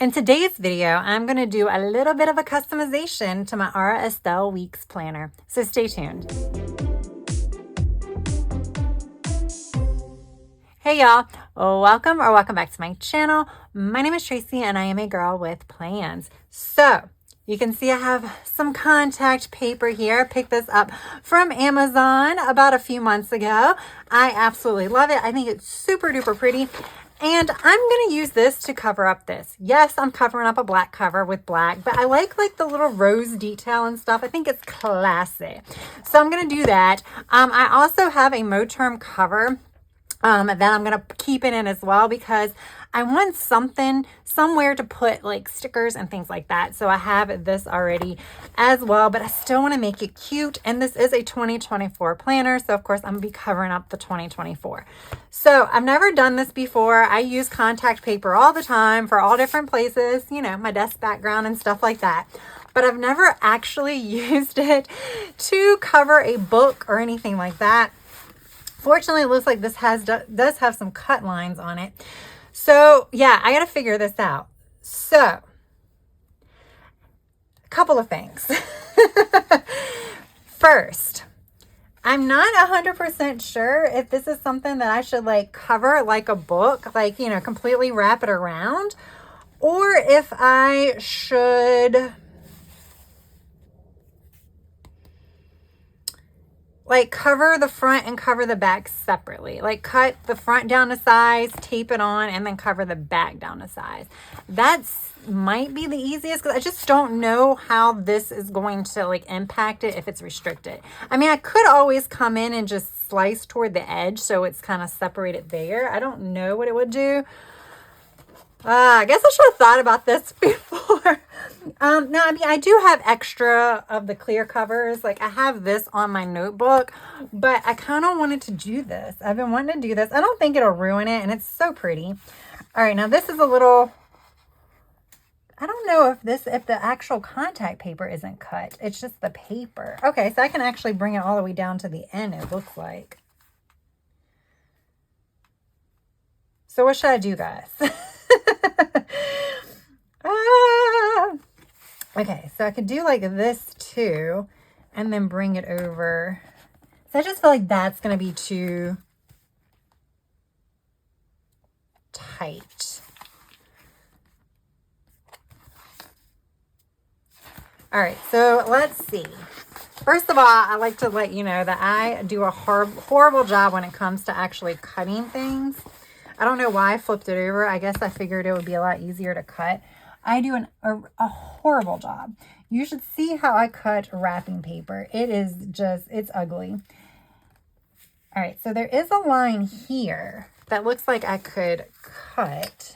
In today's video, I'm going to do a little bit of a customization to my Estelle Weeks planner, so stay tuned. Hey y'all, welcome back to my channel. My name is Tracy and I am a girl with plans. So you can see I have some contact paper here. I picked this up from Amazon about a few months ago. I absolutely love it. I think it's super duper pretty. And I'm going to use this to cover up this. Yes, I'm covering up a black cover with black, but I like the little rose detail and stuff. I think it's classy. So I'm going to do that. I also have a Moterm cover that I'm going to keep it in as well because I want somewhere to put like stickers and things like that. So I have this already as well, but I still want to make it cute. And this is a 2024 planner. So of course I'm going to be covering up the 2024. So I've never done this before. I use contact paper all the time for all different places, you know, my desk background and stuff like that. But I've never actually used it to cover a book or anything like that. Fortunately, it looks like this does have some cut lines on it. So yeah, I got to figure this out. So a couple of things. First, I'm not 100% sure if this is something that I should like cover like a book, like, you know, completely wrap it around, or if I should like cover the front and cover the back separately. Like cut the front down to size, tape it on, and then cover the back down to size. That's might be the easiest because I just don't know how this is going to like impact it if it's restricted. I mean, I could always come in and just slice toward the edge so it's kind of separated there. I don't know what it would do. I guess I should have thought about this before. No, I mean, I do have extra of the clear covers. Like I have this on my notebook, but I kind of wanted to do this. I've been wanting to do this. I don't think it'll ruin it, and it's so pretty. All right, now this is a little, I don't know if the actual contact paper isn't cut. It's just the paper. Okay, so I can actually bring it all the way down to the end, it looks like. So what should I do, guys? Okay, so I could do like this too, and then bring it over. So I just feel like that's going to be too tight. All right, so let's see. First of all, I like to let you know that I do a horrible job when it comes to actually cutting things. I don't know why I flipped it over. I guess I figured it would be a lot easier to cut. I do a horrible job. You should see how I cut wrapping paper. It is just, it's ugly. All right, so there is a line here that looks like I could cut.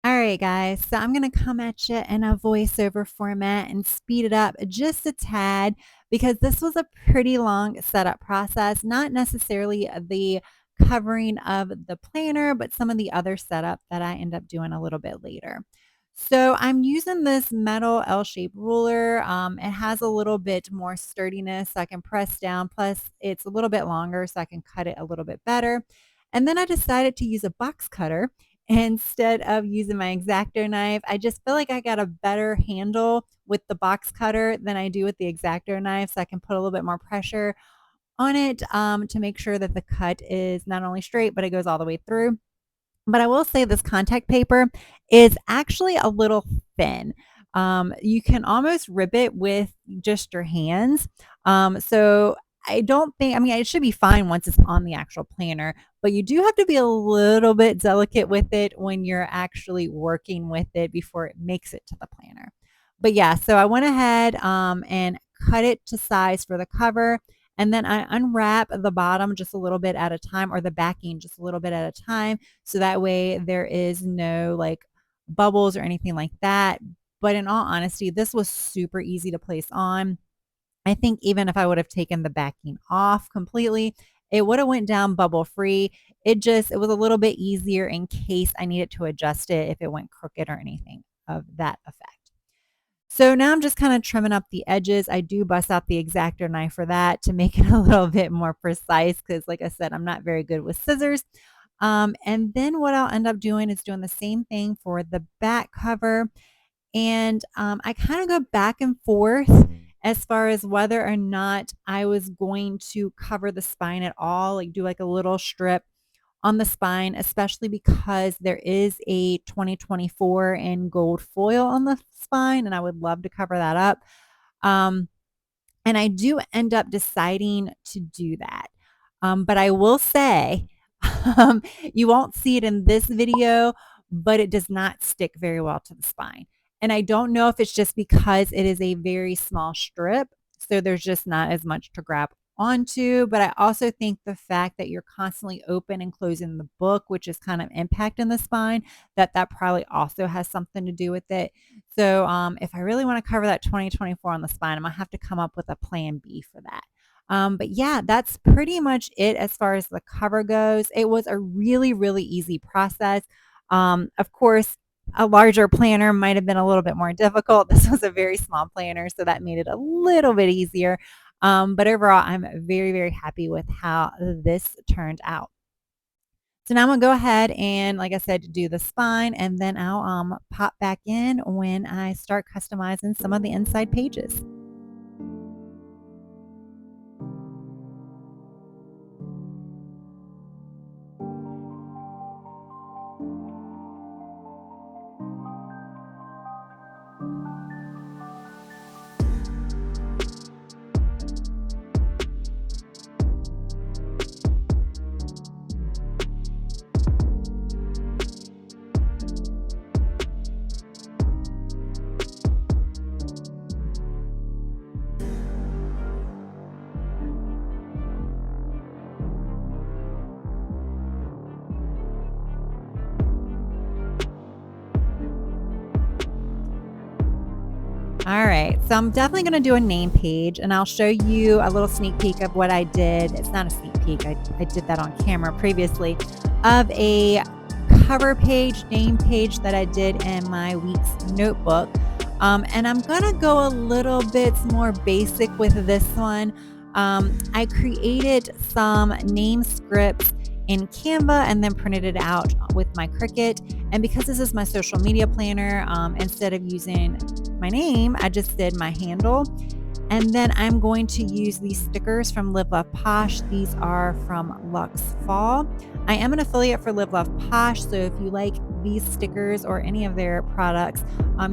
All right, guys, so I'm going to come at you in a voiceover format and speed it up just a tad because this was a pretty long setup process, not necessarily the covering of the planner, but some of the other setup that I end up doing a little bit later. So I'm using this metal L-shaped ruler. It has a little bit more sturdiness, so I can press down. Plus, it's a little bit longer, so I can cut it a little bit better. And then I decided to use a box cutter instead of using my X-Acto knife. I just feel like I got a better handle with the box cutter than I do with the X-Acto knife, so I can put a little bit more pressure on it to make sure that the cut is not only straight, but it goes all the way through. But I will say this contact paper is actually a little thin. You can almost rip it with just your hands. So I don't think, I mean, it should be fine once it's on the actual planner, but you do have to be a little bit delicate with it when you're actually working with it before it makes it to the planner. But yeah, so I went ahead and cut it to size for the cover. And then I unwrap the bottom just a little bit at a time, or the backing just a little bit at a time. So that way there is no like bubbles or anything like that. But in all honesty, this was super easy to place on. I think even if I would have taken the backing off completely, it would have went down bubble free. It was a little bit easier in case I needed to adjust it if it went crooked or anything of that effect. So now I'm just kind of trimming up the edges. I do bust out the X-Acto knife for that to make it a little bit more precise because like I said, I'm not very good with scissors. And then what I'll end up doing is doing the same thing for the back cover. And I kind of go back and forth as far as whether or not I was going to cover the spine at all, like do like a little strip on the spine, especially because there is a 2024 in gold foil on the spine, and I would love to cover that up. Um, and I do end up deciding to do that. But I will say, you won't see it in this video, but it does not stick very well to the spine. And I don't know if it's just because it is a very small strip, so there's just not as much to grab onto. But I also think the fact that you're constantly open and closing the book, which is kind of impacting the spine, that probably also has something to do with it. So if I really want to cover that 2024 on the spine, I'm gonna have to come up with a plan B for that. But yeah, that's pretty much it as far as the cover goes. It was a really, really easy process. Of course, a larger planner might have been a little bit more difficult. This was a very small planner, so that made it a little bit easier. But overall, I'm very, very happy with how this turned out. So now I'm gonna go ahead and, like I said, do the spine, and then I'll pop back in when I start customizing some of the inside pages. All right, so I'm definitely going to do a name page, and I'll show you a little sneak peek of what I did. It's not a sneak peek, I did that on camera previously, of a cover page, name page that I did in my week's notebook. And I'm going to go a little bit more basic with this one. I created some name scripts in Canva and then printed it out with my Cricut. And because this is my social media planner, instead of using my name, I just did my handle. And then I'm going to use these stickers from Live Love Posh. These are from Luxe Fall. I am an affiliate for Live Love Posh, so if you like these stickers or any of their products,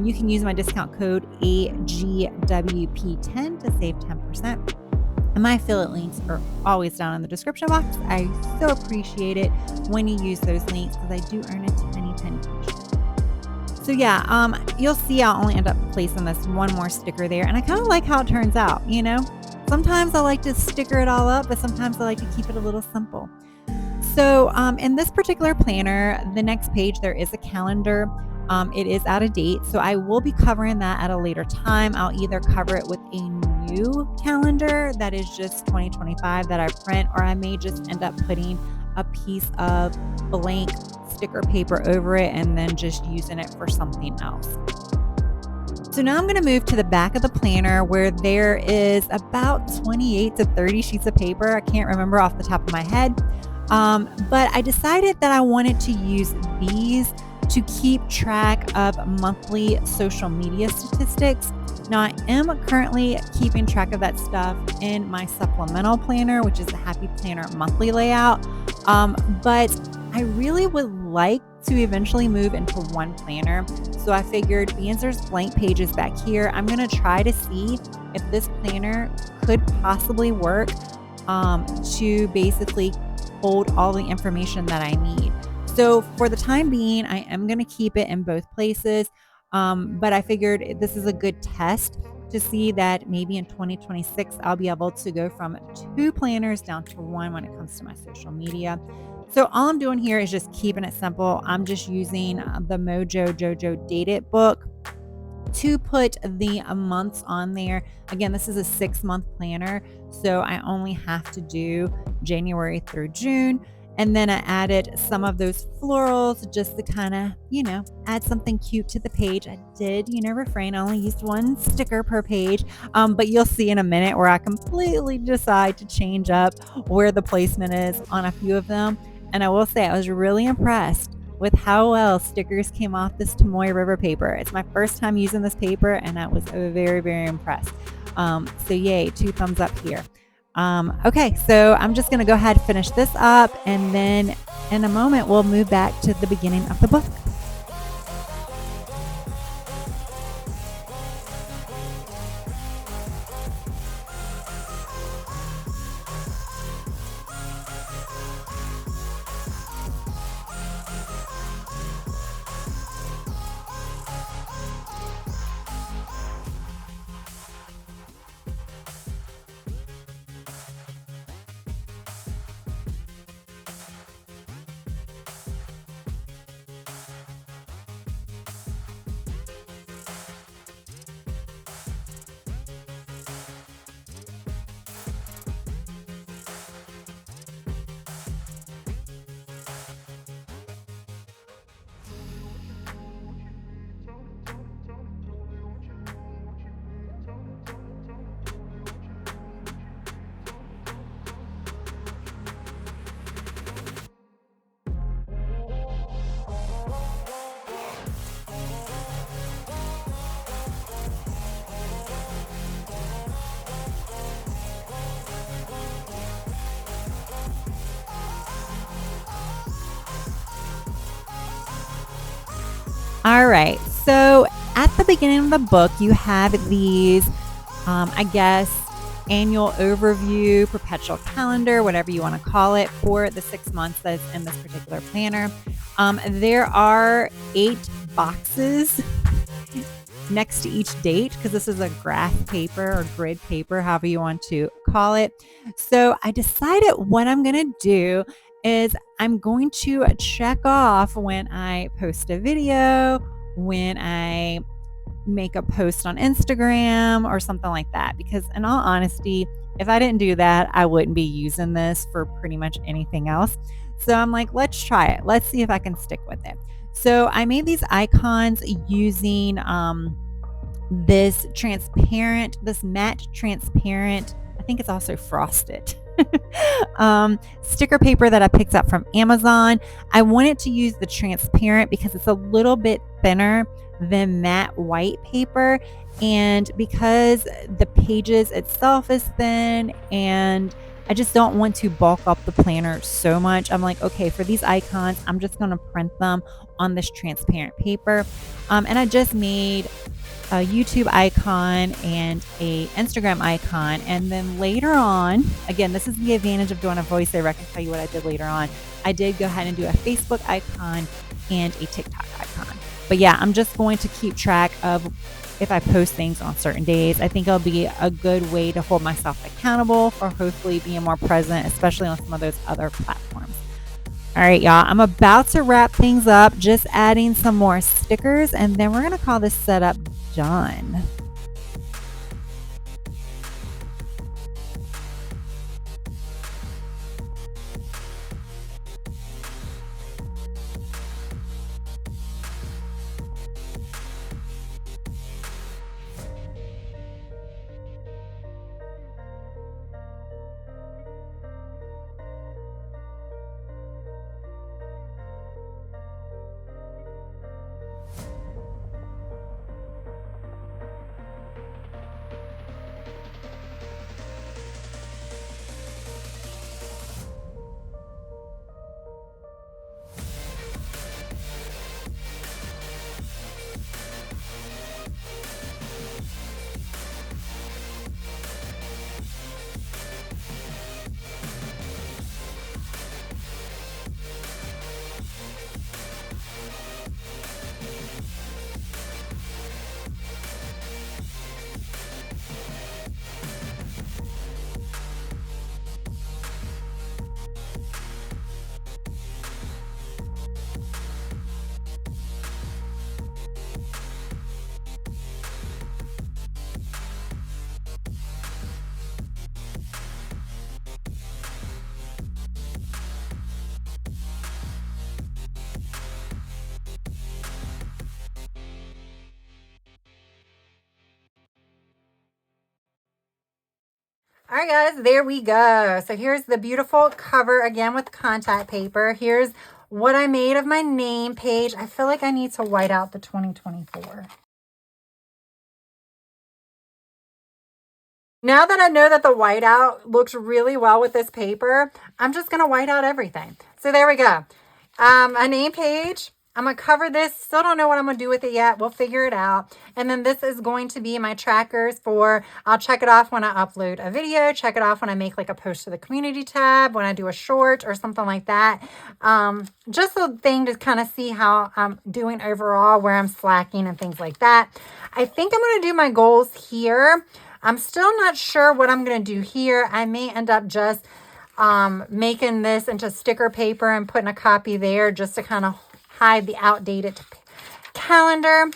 you can use my discount code AGWP10 to save 10%. And my affiliate links are always down in the description box. I so appreciate it when you use those links because I do earn a tiny commission. So yeah, you'll see I'll only end up placing this one more sticker there. And I kind of like how it turns out, you know? Sometimes I like to sticker it all up, but sometimes I like to keep it a little simple. So in this particular planner, the next page, there is a calendar. It is out of date, so I will be covering that at a later time. I'll either cover it with a new calendar that is just 2025 that I print, or I may just end up putting a piece of blank sticker paper over it and then just using it for something else. So now I'm going to move to the back of the planner where there is about 28 to 30 sheets of paper. I can't remember off the top of my head, but I decided that I wanted to use these to keep track of monthly social media statistics. Now, I am currently keeping track of that stuff in my supplemental planner, which is the Happy Planner monthly layout. But I really would like to eventually move into one planner. So I figured, being there's blank pages back here, I'm going to try to see if this planner could possibly work to basically hold all the information that I need. So for the time being, I am going to keep it in both places. But I figured this is a good test to see that maybe in 2026, I'll be able to go from 2 planners down to 1 when it comes to my social media. So all I'm doing here is just keeping it simple. I'm just using the Mojo Jojo Date It book to put the months on there. Again, this is a 6-month planner, so I only have to do January through June. And then I added some of those florals just to kind of, add something cute to the page. I did, refrain. I only used 1 sticker per page, but you'll see in a minute where I completely decide to change up where the placement is on a few of them. And I will say I was really impressed with how well stickers came off this Tomoe River paper. It's my first time using this paper, and I was very, very impressed. So yay, 2 thumbs up here. Okay, so I'm just going to go ahead and finish this up, and then in a moment we'll move back to the beginning of the book. All right, so at the beginning of the book, you have these, I guess, annual overview, perpetual calendar, whatever you want to call it, for the 6 months that's in this particular planner. There are 8 boxes next to each date because this is a graph paper or grid paper, however you want to call it. So I decided what I'm going to do is I'm going to check off when I post a video, when I make a post on Instagram or something like that. Because in all honesty, if I didn't do that, I wouldn't be using this for pretty much anything else. So I'm like, let's try it. Let's see if I can stick with it. So I made these icons using this matte transparent, I think it's also frosted, sticker paper that I picked up from Amazon. I wanted to use the transparent because it's a little bit thinner than matte white paper, and because the pages itself is thin, and I just don't want to bulk up the planner so much. I'm like, okay, for these icons, I'm just going to print them on this transparent paper. And I just made a YouTube icon and a Instagram icon. And then later on, again, this is the advantage of doing a voiceover. I can tell you what I did later on. I did go ahead and do a Facebook icon and a TikTok icon. But yeah, I'm just going to keep track of if I post things on certain days. I think it'll be a good way to hold myself accountable for hopefully being more present, especially on some of those other platforms. All right, y'all, I'm about to wrap things up, just adding some more stickers, and then we're going to call this setup done. All right, guys, there we go. So here's the beautiful cover again with contact paper. Here's what I made of my name page. I feel like I need to white out the 2024. Now that I know that the whiteout looks really well with this paper, I'm just going to white out everything. So there we go. A name page. I'm going to cover this. Still don't know what I'm going to do with it yet. We'll figure it out. And then this is going to be my trackers for, I'll check it off when I upload a video, check it off when I make like a post to the community tab, when I do a short or something like that. Just a thing to kind of see how I'm doing overall, where I'm slacking and things like that. I think I'm going to do my goals here. I'm still not sure what I'm going to do here. I may end up just making this into sticker paper and putting a copy there just to kind of hide the outdated calendar.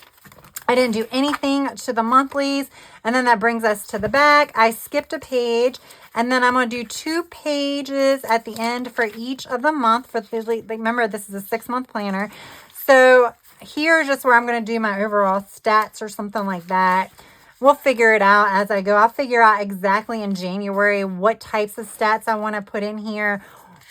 I didn't do anything to the monthlies. And then that brings us to the back. I skipped a page. And then I'm going to do 2 pages at the end for each of the month. For the, remember, this is a 6-month planner. So here's just where I'm going to do my overall stats or something like that. We'll figure it out as I go. I'll figure out exactly in January what types of stats I want to put in here,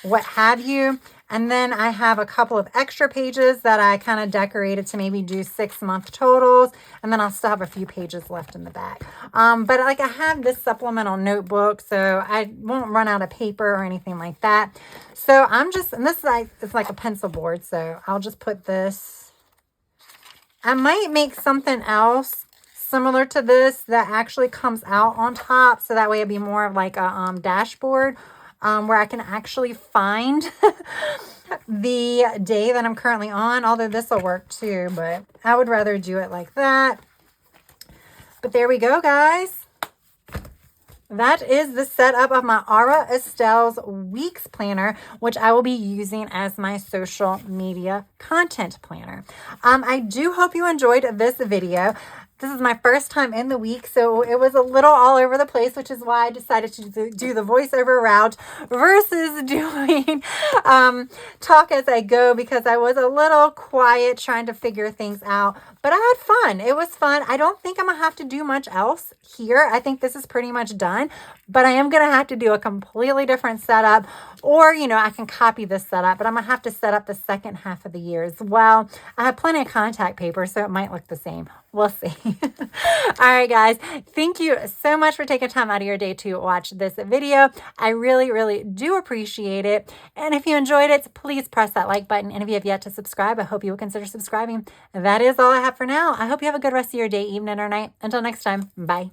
what have you. And then I have a couple of extra pages that I kind of decorated to maybe do 6-month totals. And then I'll still have a few pages left in the back. But like I have this supplemental notebook, so I won't run out of paper or anything like that. So I'm just, and this is like, it's like a pencil board. So I'll just put this. I might make something else similar to this that actually comes out on top, so that way it'd be more of like a dashboard where I can actually find the day that I'm currently on, although this will work too, but I would rather do it like that. But there we go, guys. That is the setup of my Estelle's Weeks Planner, which I will be using as my social media content planner. I do hope you enjoyed this video. This is my first time in the week, so it was a little all over the place, which is why I decided to do the voiceover route versus doing talk as I go, because I was a little quiet trying to figure things out. But I had fun. It was fun. I don't think I'm going to have to do much else here. I think this is pretty much done, but I am going to have to do a completely different setup, or, you know, I can copy this setup, but I'm going to have to set up the second half of the year as well. I have plenty of contact paper, so it might look the same. We'll see. All right, guys. Thank you so much for taking time out of your day to watch this video. I really, really do appreciate it. And if you enjoyed it, please press that like button. And if you have yet to subscribe, I hope you will consider subscribing. That is all I have for now. I hope you have a good rest of your day, evening, or night. Until next time, bye.